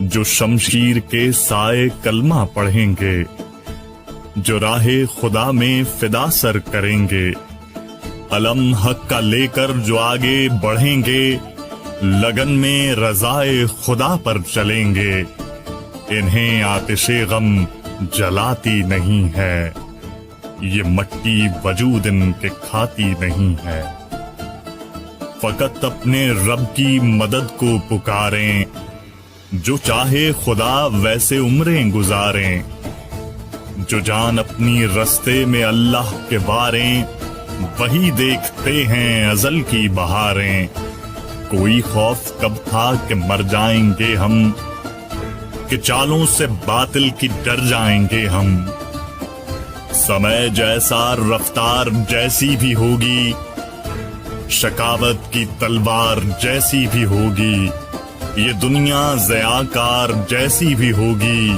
جو شمشیر کے سائے کلمہ پڑھیں گے، جو راہ خدا میں فدا سر کریں گے، علم حق کا لے کر جو آگے بڑھیں گے، لگن میں رضائے خدا پر چلیں گے، انہیں آتش غم جلاتی نہیں ہے، یہ مٹی وجود ان کے کھاتی نہیں ہے۔ فقط اپنے رب کی مدد کو پکاریں، جو چاہے خدا ویسے عمریں گزاریں، جو جان اپنی رستے میں اللہ کے باریں، وہی دیکھتے ہیں ازل کی بہاریں۔ کوئی خوف کب تھا کہ مر جائیں گے ہم، کہ چالوں سے باطل کی ڈر جائیں گے ہم۔ سمے جیسا رفتار جیسی بھی ہوگی، شکاوت کی تلوار جیسی بھی ہوگی، یہ دنیا ضیاءکار جیسی بھی ہوگی،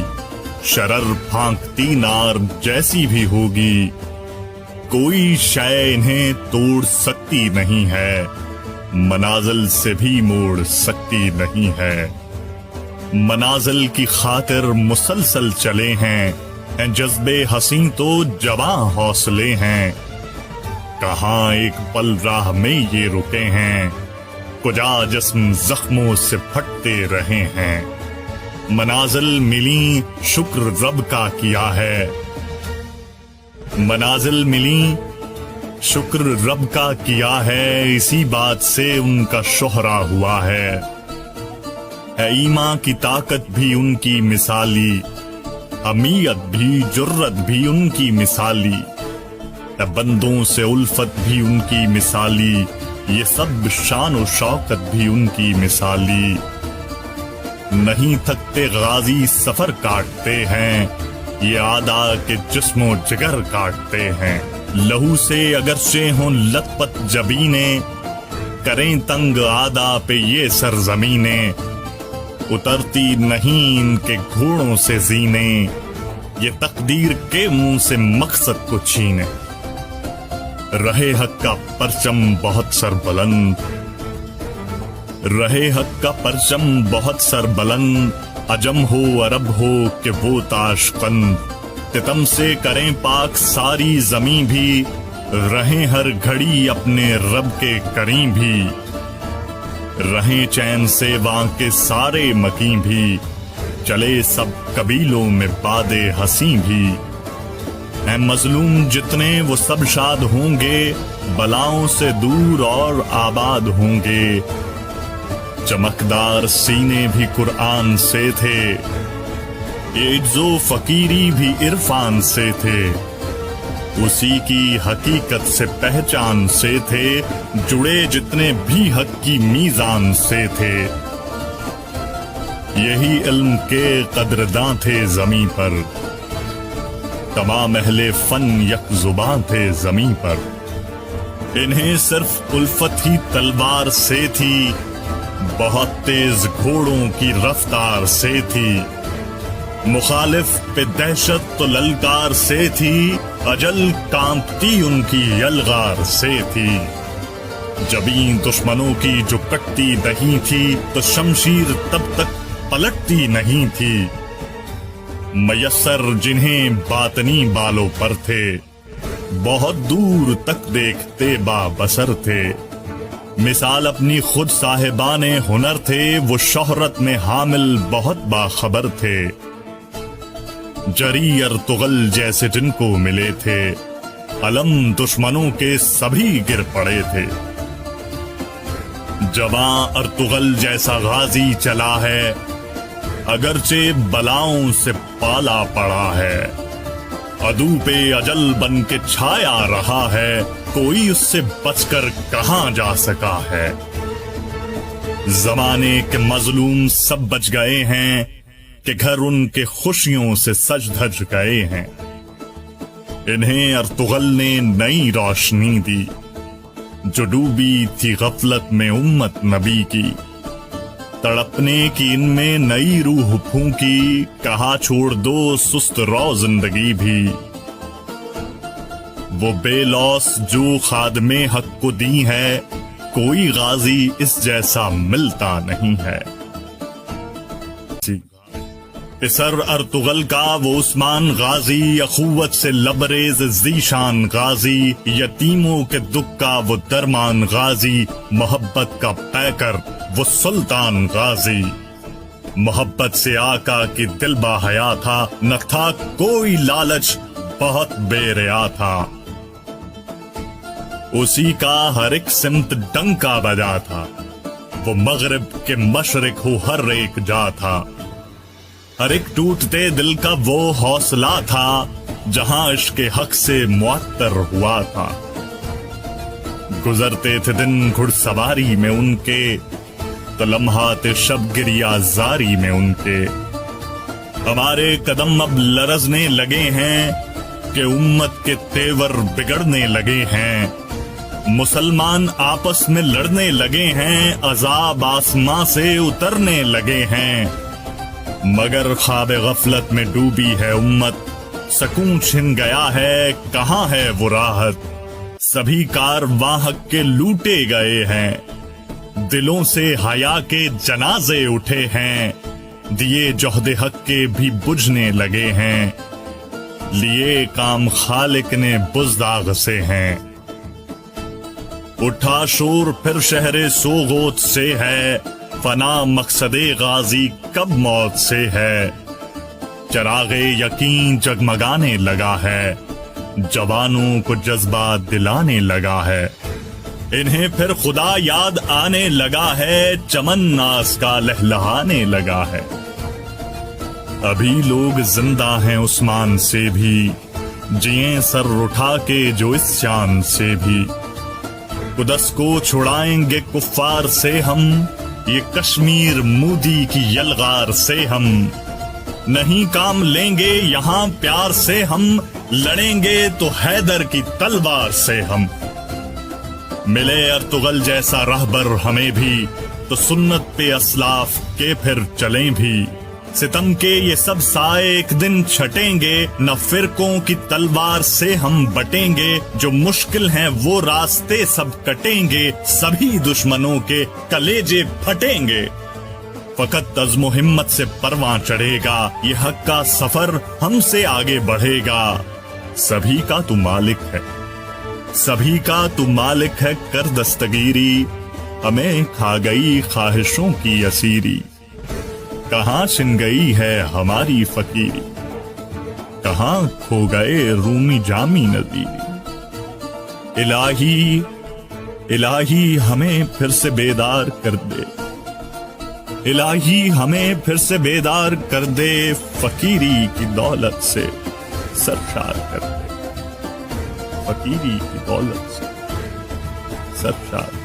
شرر پھانکتی نار جیسی بھی ہوگی، کوئی شے انہیں توڑ سکتی نہیں ہے، منازل سے بھی موڑ سکتی نہیں ہے۔ منازل کی خاطر مسلسل چلے ہیں، جذبے حسین تو جواں حوصلے ہیں، کہاں ایک پل راہ میں یہ رکے ہیں، کجا جسم زخموں سے پھٹتے رہے ہیں۔ منازل ملی شکر رب کا کیا ہے، منازل ملی شکر رب کا کیا ہے، اسی بات سے ان کا شہرا ہوا ہے۔ ایمان کی طاقت بھی ان کی مثالی، حمیت بھی جرت بھی ان کی مثالی، بندوں سے الفت بھی ان کی مثالی، یہ سب شان و شوکت بھی ان کی مثالی۔ نہیں تھکتے غازی سفر کاٹتے ہیں، یہ آدھا کے جسم و جگر کاٹتے ہیں۔ لہو سے اگرچہ ہوں لت پت جبینیں، کریں تنگ آدھا پہ یہ سرزمینیں، اترتی نہیں ان کے گھوڑوں سے زینے، یہ تقدیر کے منہ سے مقصد کو چھینے۔ رہے حق کا پرچم بہت سر بلند، رہے حق کا پرچم بہت سر بلند، عجم ہو عرب ہو کہ وہ تاشقند، ستم سے کریں پاک ساری زمیں بھی، رہیں ہر گھڑی اپنے رب کے کریں بھی، رہیں چین سے وہاں کے سارے مکیں بھی، چلے سب قبیلوں میں باد حسیں بھی۔ اے مظلوم جتنے وہ سب شاد ہوں گے، بلاؤں سے دور اور آباد ہوں گے، چمکدار سینے بھی قرآن سے تھے، عجز و فقیری بھی عرفان سے تھے، اسی کی حقیقت سے پہچان سے تھے، جڑے جتنے بھی حق کی میزان سے تھے، یہی علم کے قدرداں تھے زمیں پر، تمام اہل فن یک زباں تھے زمیں پر، انہیں صرف الفت ہی تلوار سے تھی، بہت تیز گھوڑوں کی رفتار سے تھی، مخالف پہ دہشت تو للکار سے تھی، اجل کانپتی ان کی یلغار سے تھی، جبیں دشمنوں کی جو کٹتی نہیں تھی، تو شمشیر تب تک پلٹتی نہیں تھی، میسر جنہیں باطنی بالوں پر تھے، بہت دور تک دیکھتے با بصر تھے، مثال اپنی خود صاحبان ہنر تھے، وہ شہرت میں حامل بہت باخبر تھے، جری ارطغرل جیسے جن کو ملے تھے، علم دشمنوں کے سبھی گر پڑے تھے، جواں ارطغرل جیسا غازی چلا ہے، اگرچہ بلاؤں سے پالا پڑا ہے، عدو پہ اجل بن کے چھایا رہا ہے، کوئی اس سے بچ کر کہاں جا سکا ہے، زمانے کے مظلوم سب بچ گئے ہیں، کہ گھر ان کے خوشیوں سے سج دھج گئے ہیں، انہیں ارطغرل نے نئی روشنی دی، جو ڈوبی تھی غفلت میں امت نبی کی، تڑپنے کی ان میں نئی روح پھونکی، کہا چھوڑ دو سست رو زندگی بھی، وہ بے لوث جو خادم حق کو دی ہے، کوئی غازی اس جیسا ملتا نہیں ہے۔ پسر ارطغرل کا وہ عثمان غازی، اخوت سے لبریز ذیشان غازی، یتیموں کے دکھ کا وہ درمان غازی، محبت کا پیکر وہ سلطان غازی۔ محبت سے آقا کی دل با حیا تھا، نہ تھا کوئی لالچ، بہت بے ریا تھا۔ اسی کا ہر ایک سمت ڈنکا بجا تھا، وہ مغرب کے مشرق ہو ہر ایک جا تھا۔ ہر ایک ٹوٹتے دل کا وہ حوصلہ تھا، جہاں عشق حق سے معطر ہوا تھا۔ گزرتے تھے دن گھڑ سواری میں ان کے، تو لمحات شب گریہ زاری میں ان کے۔ ہمارے قدم اب لرزنے لگے ہیں کہ امت کے تیور بگڑنے لگے ہیں۔ مسلمان آپس میں لڑنے لگے ہیں، عذاب آسماں سے اترنے لگے ہیں۔ مگر خواب غفلت میں ڈوبی ہے امت، سکون چھن گیا ہے، کہاں ہے وہ راحت؟ سبھی کارواں حق کے لوٹے گئے ہیں، دلوں سے حیا کے جنازے اٹھے ہیں۔ دیے جوہد حق کے بھی بجھنے لگے ہیں، لیے کام خالق نے بزداغ سے ہیں۔ اٹھا شور پھر شہر سوغوت سے ہے، فنا مقصد غازی کب موت سے ہے۔ چراغ یقین جگمگانے لگا ہے، جوانوں کو جذبہ دلانے لگا ہے۔ انہیں پھر خدا یاد آنے لگا ہے، چمن ناز کا لہلہانے لگا ہے۔ ابھی لوگ زندہ ہیں عثمان سے بھی، جییں سر اٹھا کے جو اس شان سے بھی۔ قدس کو چھڑائیں گے کفار سے ہم، یہ کشمیر مودی کی یلغار سے ہم۔ نہیں کام لیں گے یہاں پیار سے ہم، لڑیں گے تو حیدر کی تلوار سے ہم۔ ملے ارطغرل جیسا رہبر ہمیں بھی، تو سنت پہ اسلاف کے پھر چلیں بھی۔ ستم کے یہ سب سائے ایک دن چھٹیں گے، نہ فرقوں کی تلوار سے ہم بٹیں گے۔ جو مشکل ہیں وہ راستے سب کٹیں گے، سبھی دشمنوں کے کلیجے پھٹیں گے۔ فقط عزم و ہمت سے پرواں چڑھے گا، یہ حق کا سفر ہم سے آگے بڑھے گا۔ سبھی کا تو مالک ہے، سبھی کا تو مالک ہے، کر دستگیری، ہمیں کھا گئی خواہشوں کی اسیری۔ کہاں چھن گئی ہے ہماری فقیری، کہاں کھو گئے رومی جامی نظیری۔ الہی الہی ہمیں پھر سے بیدار کر دے، الہی ہمیں پھر سے بیدار کر دے، فقیری کی دولت سے سرشار کر دے، فقیری کی دولت سے سرشار۔